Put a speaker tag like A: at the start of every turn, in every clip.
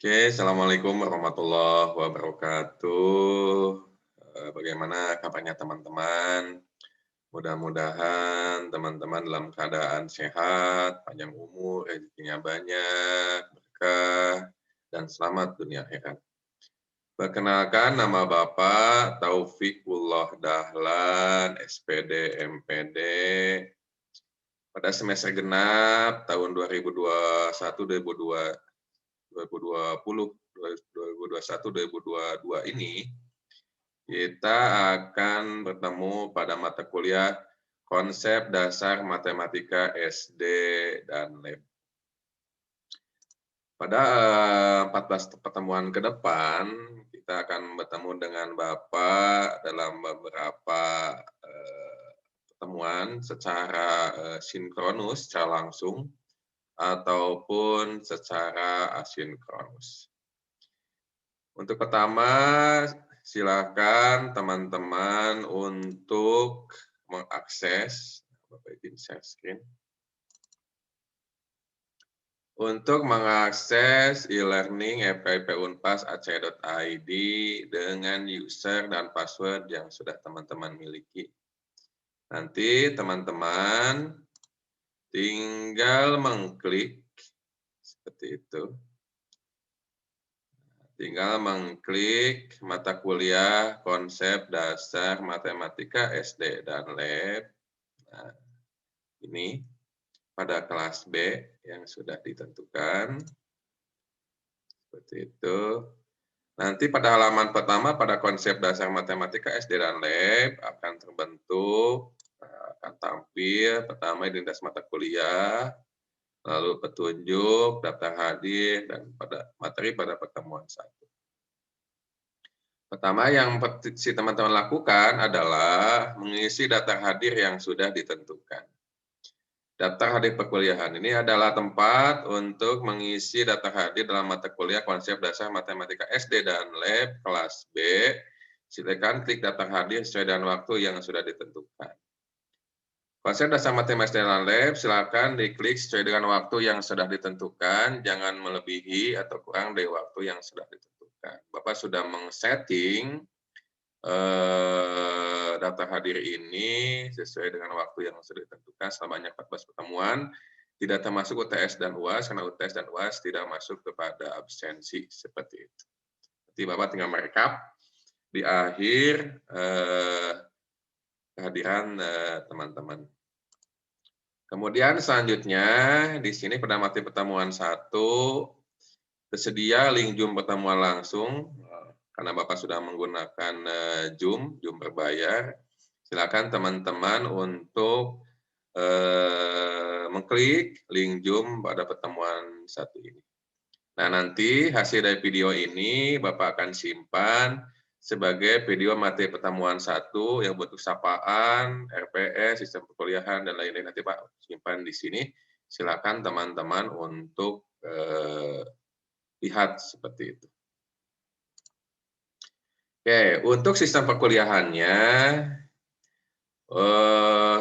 A: Oke, assalamualaikum warahmatullahi wabarakatuh. Bagaimana kabarnya teman-teman? Mudah-mudahan teman-teman dalam keadaan sehat, panjang umur, rezekinya banyak, berkah, dan selamat dunia akhirat. Perkenalkan, nama Bapak Taufikullah Dahlan, SPD, MPD, pada semester genap tahun 2021-2022 ini, kita akan bertemu pada mata kuliah konsep dasar matematika SD dan lab. Pada 14 pertemuan ke depan, kita akan bertemu dengan Bapak dalam beberapa pertemuan secara sinkronus, secara langsung, ataupun secara asinkronus. Untuk pertama, silakan teman-teman untuk mengakses, Bapak izin share screen, untuk mengakses e-learning FKIP Unpas Aceh.id dengan user dan password yang sudah teman-teman miliki. Nanti teman-teman tinggal mengklik seperti itu. Tinggal mengklik mata kuliah konsep dasar matematika SD dan lab. Nah, ini pada kelas B yang sudah ditentukan. Seperti itu. Nanti pada halaman pertama pada konsep dasar matematika SD dan lab akan terbentuk, akan tampil pertama identitas mata kuliah, lalu petunjuk, daftar hadir, dan pada materi pada pertemuan 1. Pertama yang si teman-teman lakukan adalah mengisi daftar hadir yang sudah ditentukan. Daftar hadir perkuliahan ini adalah tempat untuk mengisi daftar hadir dalam mata kuliah konsep dasar matematika SD dan lab kelas B. Silakan klik daftar hadir sesuai dengan waktu yang sudah ditentukan. Konsep dasar matematika SD dan lab silakan diklik sesuai dengan waktu yang sudah ditentukan, jangan melebihi atau kurang dari waktu yang sudah ditentukan. Bapak sudah meng-setting daftar hadir ini sesuai dengan waktu yang sudah ditentukan selamanya 14 pertemuan, tidak termasuk UTS dan UAS, karena UTS dan UAS tidak masuk kepada absensi, seperti itu. Nanti Bapak tinggal merekap di akhir kehadiran teman-teman. Kemudian selanjutnya, di sini pada materi pertemuan 1, tersedia link Zoom pertemuan langsung, karena Bapak sudah menggunakan Zoom berbayar, silakan teman-teman untuk mengklik link Zoom pada pertemuan 1 ini. Nah, nanti hasil dari video ini Bapak akan simpan sebagai video materi pertemuan 1 yang bentuk sapaan, RPS, sistem perkuliahan, dan lain-lain. Nanti Pak simpan di sini. Silakan teman-teman untuk lihat seperti itu. Oke, untuk sistem perkuliahannya,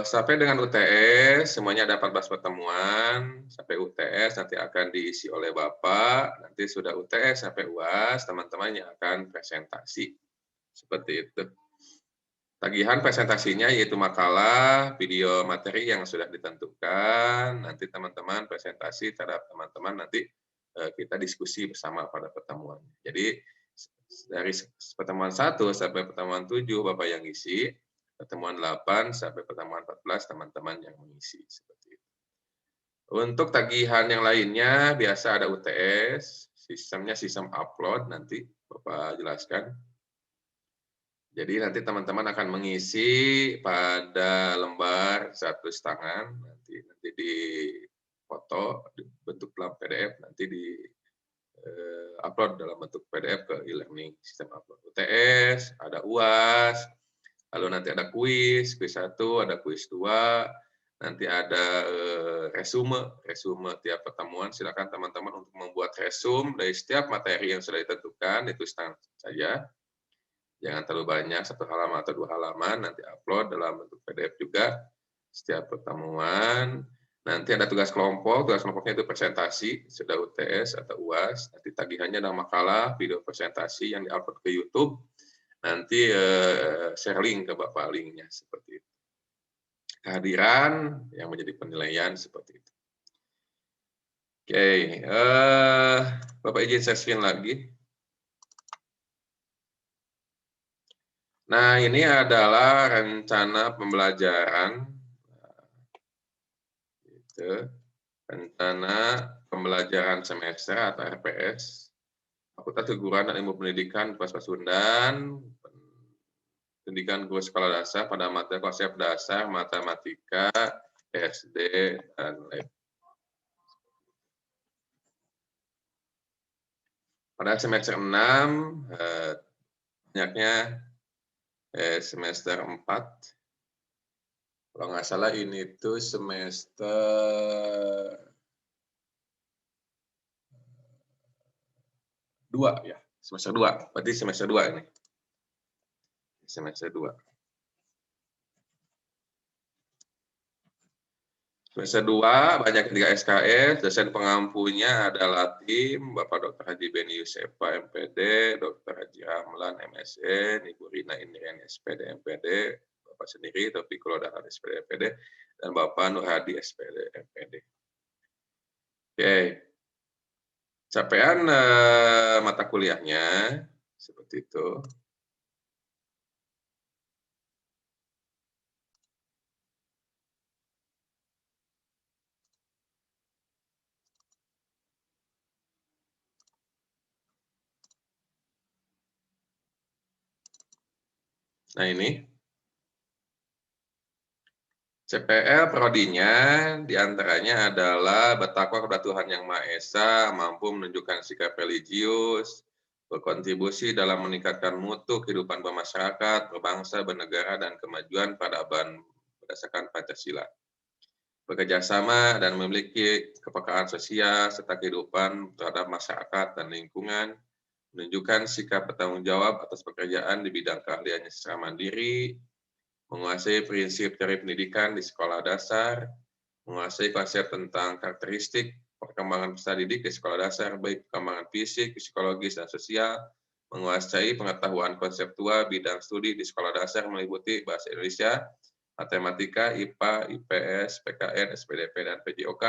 A: sampai dengan UTS, semuanya ada 14 pertemuan, sampai UTS nanti akan diisi oleh Bapak, nanti sudah UTS sampai UAS, teman-teman yang akan presentasi. Seperti itu. Tagihan presentasinya yaitu makalah, video materi yang sudah ditentukan, nanti teman-teman presentasi terhadap teman-teman, nanti kita diskusi bersama pada pertemuan. Jadi, dari pertemuan 1 sampai pertemuan 7 Bapak yang isi, pertemuan 8 sampai pertemuan 14 teman-teman yang mengisi, seperti itu. Untuk tagihan yang lainnya biasa ada UTS, sistemnya sistem upload, nanti Bapak jelaskan. Jadi nanti teman-teman akan mengisi pada lembar 1,5, nanti di foto bentuk dalam PDF, nanti di upload dalam bentuk PDF ke e-learning sistem upload. UTS, ada UAS, lalu nanti ada kuis 1, ada kuis 2, nanti ada resume tiap pertemuan. Silakan teman-teman untuk membuat resume dari setiap materi yang sudah ditentukan, itu setengah saja. Jangan terlalu banyak, 1 halaman atau 2 halaman, nanti upload dalam bentuk PDF juga setiap pertemuan. Nanti ada tugas kelompoknya itu presentasi, sudah UTS atau UAS, nanti tagihannya ada makalah, video presentasi yang di-upload ke YouTube, nanti share link ke Bapak linknya, seperti itu. Kehadiran yang menjadi penilaian seperti itu. Oke, Bapak izin saya screen lagi. Nah, ini adalah rencana pembelajaran, gitu. Rencana pembelajaran semester atau RPS, Fakultas Keguruan dan Ilmu Pendidikan Universitas Pasundan, pendidikan guru sekolah dasar pada materi konsep dasar matematika, SD, dan lab. Pada semester 6, banyaknya semester 4, kalau nggak salah ini tuh semester 2 ya, semester 2, berarti semester 2 ini. Semester 2. Semester 2 banyak 3 SKS, dosen pengampunya adalah tim Bapak Dr. Haji Beni Yusefa MPD, Dr. Haji Ramlan MSN, Ibu Rina Indriani SPD MPD, Bapak sendiri Taufikul Dahlan SPD MPD, dan Bapak Nur Hadi SPD MPD. Oke. Capaian mata kuliahnya seperti itu. Nah ini CPL prodinya diantaranya adalah bertakwa kepada Tuhan Yang Maha Esa, mampu menunjukkan sikap religius, berkontribusi dalam meningkatkan mutu kehidupan bermasyarakat, berbangsa, bernegara, dan kemajuan peradaban berdasarkan Pancasila. Bekerja sama dan memiliki kepekaan sosial serta kehidupan terhadap masyarakat dan lingkungan, menunjukkan sikap bertanggung jawab atas pekerjaan di bidang keahliannya secara mandiri, menguasai prinsip teori pendidikan di sekolah dasar, menguasai konsep tentang karakteristik perkembangan peserta didik di sekolah dasar, baik perkembangan fisik, psikologis, dan sosial, menguasai pengetahuan konseptual bidang studi di sekolah dasar meliputi bahasa Indonesia, matematika, IPA, IPS, PKN, SPDP, dan PJOK,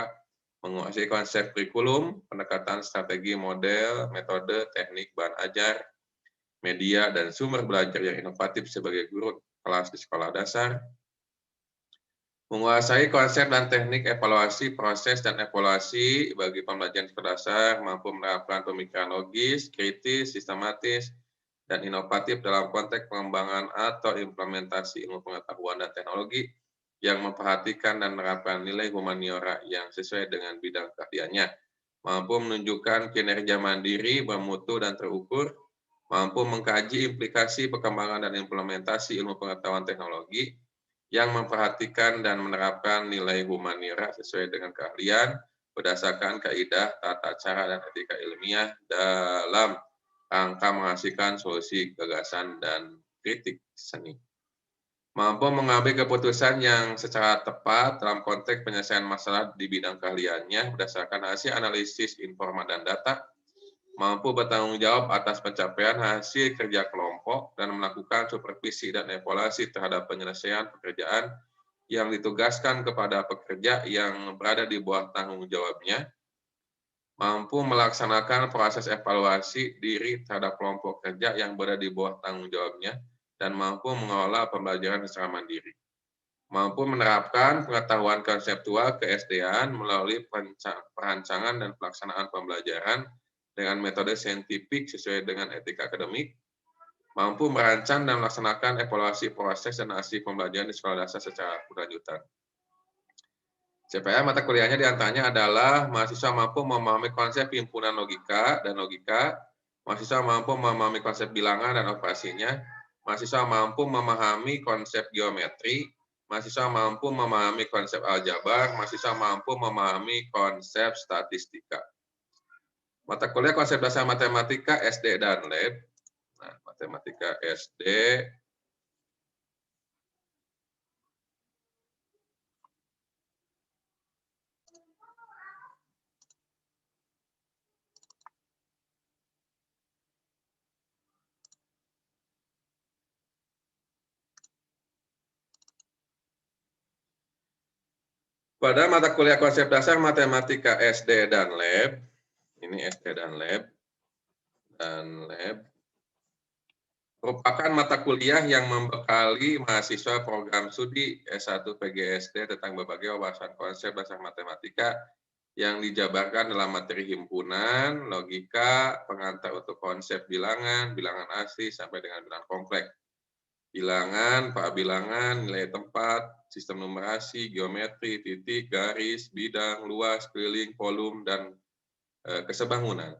A: menguasai konsep kurikulum, pendekatan strategi model, metode, teknik, bahan ajar, media, dan sumber belajar yang inovatif sebagai guru kelas di sekolah dasar, menguasai konsep dan teknik evaluasi, proses, dan evaluasi bagi pembelajaran sekolah dasar, mampu menerapkan pemikiran logis, kritis, sistematis, dan inovatif dalam konteks pengembangan atau implementasi ilmu pengetahuan dan teknologi yang memperhatikan dan menerapkan nilai humaniora yang sesuai dengan bidang keahliannya, mampu menunjukkan kinerja mandiri, bermutu, dan terukur, mampu mengkaji implikasi perkembangan dan implementasi ilmu pengetahuan teknologi yang memperhatikan dan menerapkan nilai humaniora sesuai dengan keahlian berdasarkan kaidah tata cara dan etika ilmiah dalam rangka menghasilkan solusi gagasan dan kritik seni. Mampu mengambil keputusan yang secara tepat dalam konteks penyelesaian masalah di bidang keahliannya berdasarkan hasil analisis informan dan data, mampu bertanggung jawab atas pencapaian hasil kerja kelompok dan melakukan supervisi dan evaluasi terhadap penyelesaian pekerjaan yang ditugaskan kepada pekerja yang berada di bawah tanggung jawabnya, mampu melaksanakan proses evaluasi diri terhadap kelompok kerja yang berada di bawah tanggung jawabnya, dan mampu mengelola pembelajaran secara mandiri. Mampu menerapkan pengetahuan konseptual ke-SD-an melalui perancangan dan pelaksanaan pembelajaran dengan metode saintifik sesuai dengan etika akademik, mampu merancang dan melaksanakan evaluasi proses dan hasil pembelajaran di sekolah dasar secara berkelanjutan. CPL mata kuliahnya diantaranya adalah mahasiswa mampu memahami konsep himpunan logika dan logika, mahasiswa mampu memahami konsep bilangan dan operasinya, mahasiswa mampu memahami konsep geometri, mahasiswa mampu memahami konsep aljabar, mahasiswa mampu memahami konsep statistika. Mata kuliah konsep dasar matematika SD dan lab. Nah, matematika SD Pada mata kuliah konsep dasar matematika SD dan lab, ini SD dan lab merupakan mata kuliah yang membekali mahasiswa program studi S1 PGSD tentang berbagai wawasan konsep dasar matematika yang dijabarkan dalam materi himpunan, logika, pengantar untuk konsep bilangan, bilangan asli, sampai dengan bilangan kompleks. Bilangan, bilangan, nilai tempat, sistem numerasi, geometri, titik, garis, bidang, luas, keliling, volume, dan kesebangunan.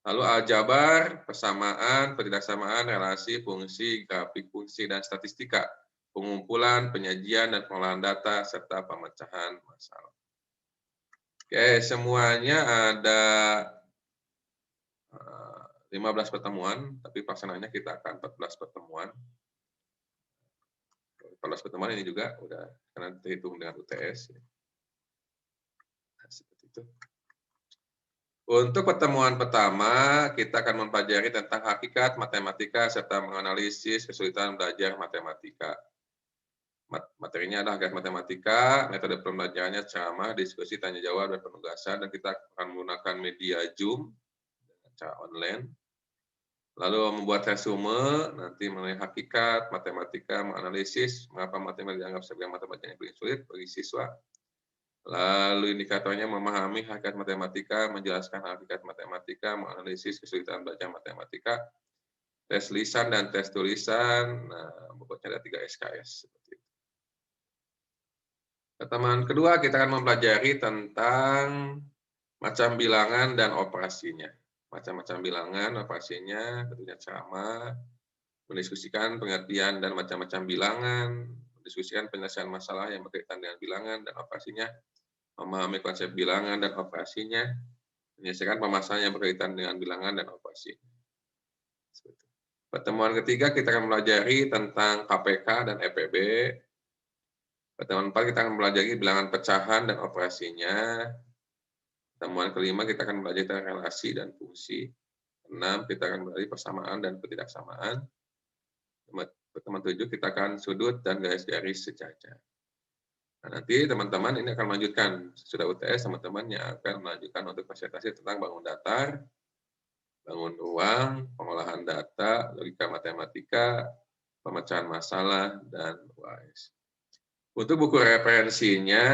A: Lalu aljabar, persamaan, ketidaksamaan, relasi, fungsi, grafik fungsi, dan statistika, pengumpulan, penyajian, dan pengolahan data, serta pemecahan masalah. Oke, semuanya ada 15 pertemuan, tapi pelaksanaannya kita akan 14 pertemuan. 14 pertemuan ini juga udah karena terhitung dengan UTS. Nah, seperti itu. Untuk pertemuan pertama, kita akan mempelajari tentang hakikat matematika serta menganalisis kesulitan belajar matematika. Materinya adalah hakikat matematika, metode pembelajarannya ceramah, diskusi, tanya jawab, dan penugasan, dan kita akan menggunakan media Zoom cara online. Lalu membuat resume nanti mengenai hakikat matematika, menganalisis mengapa matematika dianggap sebagai matematika yang paling sulit bagi siswa. Lalu indikatornya memahami hakikat matematika, menjelaskan hakikat matematika, menganalisis kesulitan belajar matematika, tes lisan dan tes tulisan. Nah, bobotnya ada 3 SKS. Seperti itu. Pertemuan kedua kita akan mempelajari tentang macam bilangan dan operasinya. Macam-macam bilangan, operasinya, tentunya ceramah, mendiskusikan pengertian dan macam-macam bilangan, mendiskusikan penyelesaian masalah yang berkaitan dengan bilangan dan operasinya, memahami konsep bilangan dan operasinya, menyelesaikan permasalahan yang berkaitan dengan bilangan dan operasi. Pertemuan ketiga kita akan mempelajari tentang KPK dan EPB. Pertemuan 4 kita akan mempelajari bilangan pecahan dan operasinya. Pertemuan kelima kita akan mempelajari tentang relasi dan fungsi. 6 kita akan mempelajari persamaan dan ketidaksamaan. Pertemuan 7 kita akan sudut dan garis-garis sejajar. Nah, nanti teman-teman ini akan melanjutkan sudah UTS, teman-teman yang akan melanjutkan untuk presentasi tentang bangun datar, bangun ruang, pengolahan data, logika matematika, pemecahan masalah, dan UAS. Untuk buku referensinya,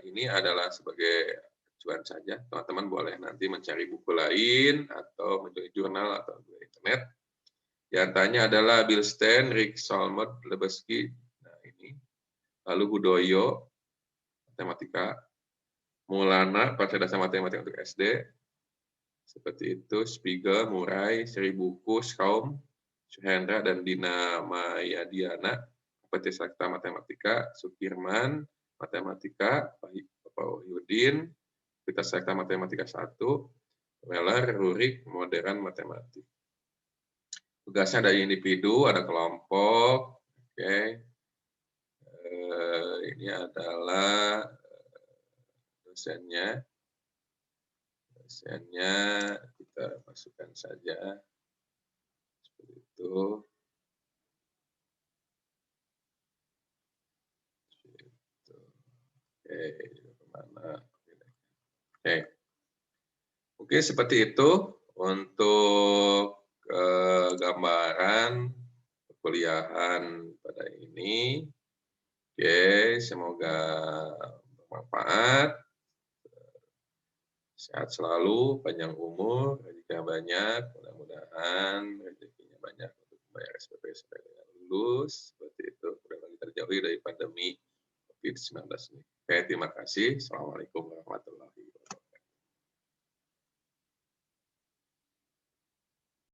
A: ini adalah sebagai acuan saja. Teman-teman boleh nanti mencari buku lain atau mencari jurnal atau di internet. Di antaranya adalah Bill Stein, Rick Solomon, Lebesky, nah ini. Lalu Hudoyo, matematika. Maulana, Dasar Matematika untuk SD. Seperti itu, Spiegel, Murai, Sri Buku, Skaum, Suhendra, dan Dina Mayadiana. Kompetensi Sakta Matematika, Sukirman, Matematika, Pak Wahyudin, kita Sakta Matematika 1, Weller, Rurik, Modern Matematik. Tugasnya ada individu, ada kelompok, oke. Ini adalah dosennya. Dosennya kita masukkan saja. Seperti itu. Kemana? Oke, seperti itu untuk gambaran perkuliahan pada ini. Oke, semoga bermanfaat. Sehat selalu, panjang umur, rezeki banyak, mudah-mudahan rezekinya banyak untuk membayar SPP sampai dengan lulus. Seperti itu, mudah-mudahan kita terjauhi dari pandemi COVID-19 ini. Oke, terima kasih. Assalamualaikum warahmatullahi wabarakatuh.